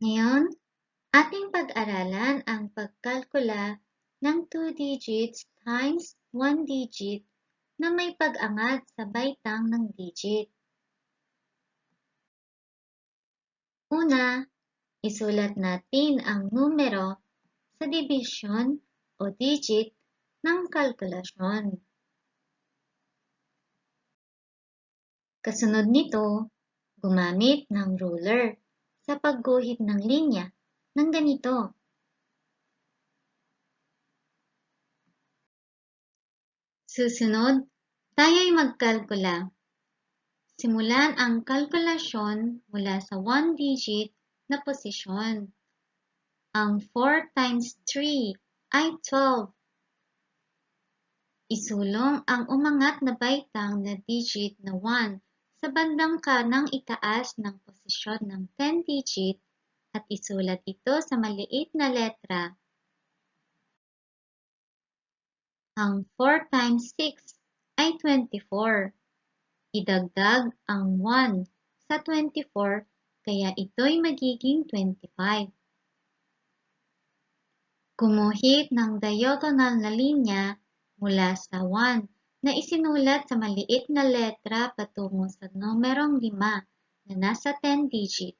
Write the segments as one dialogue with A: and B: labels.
A: Ngayon, ating pag-aralan ang pagkalkula ng 2 digits times 1 digit na may pag-angat sa baitang ng digit. Una, isulat natin ang numero sa division o digit ng kalkulasyon. Kasunod nito, gumamit ng ruler sa pagguhit ng linya ng ganito. Susunod, tayo'y magkalkula. Simulan ang kalkulasyon mula sa 1 digit na posisyon. Ang 4 times 3 ay 12. Isulong ang umangat na baitang na digit na 1 sa bandang kanang itaas ng posisyon ng 10 digit at isulat ito sa maliit na letra. Ang 4 times 6 ay 24. Idagdag ang 1 sa 24 kaya ito'y magiging 25. Gumuhit ng diagonal na linya mula sa 1 na isinulat sa maliit na letra patungo sa numerong 5 na nasa 10 digit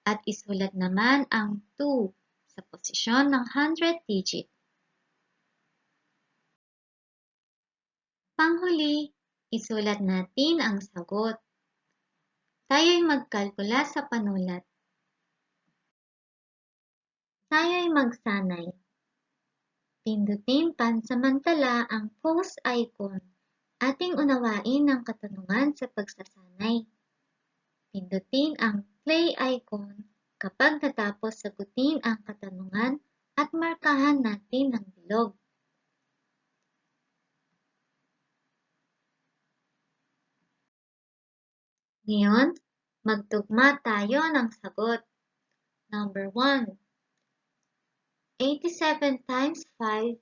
A: at isulat naman ang 2 sa posisyon ng 100 digit. Panghuli, isulat natin ang sagot. Tayo'y magkalkula sa panulat. Tayo'y magsanay. Pindutin pansamantala ang pause icon. Ating unawain ang katanungan sa pagsasanay. Pindutin ang play icon kapag natapos sagutin ang katanungan at markahan natin ng bilog. Ngayon, magtugma tayo ng sagot. Number 1. 87 times 5.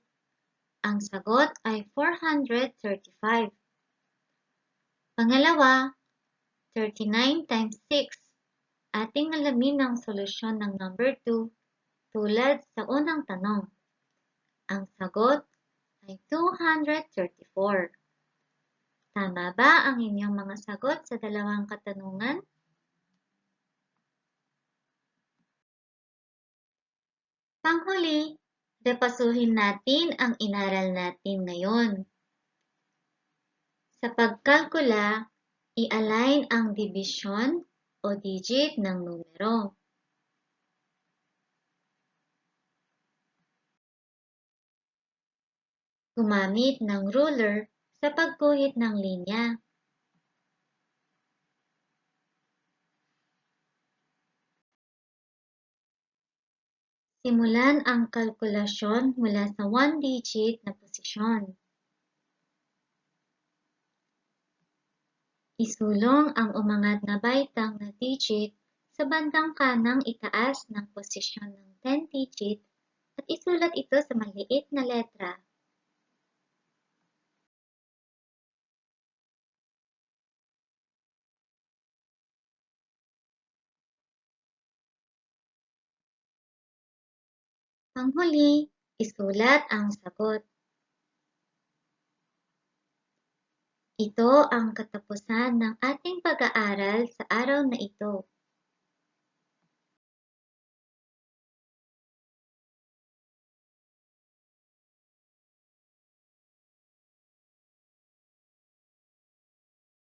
A: Ang sagot ay 435. Pangalawa, 39 times 6. Ating alamin ang solusyon ng number 2 tulad sa unang tanong. Ang sagot ay 234. Tama ba ang inyong mga sagot sa dalawang katanungan? Panghuli, repasuhin natin ang inaral natin ngayon. Sa pagkalkula, i-align ang division o digit ng numero. Gumamit ng ruler sa pagguhit ng linya. Simulan ang kalkulasyon mula sa 1 digit na posisyon. Isulong ang umangat na baitang na digit sa bandang kanang itaas ng posisyon ng 10 digit at isulat ito sa maliit na letra. Panghuli, isulat ang sagot. Ito ang katapusan ng ating pag-aaral sa araw na ito.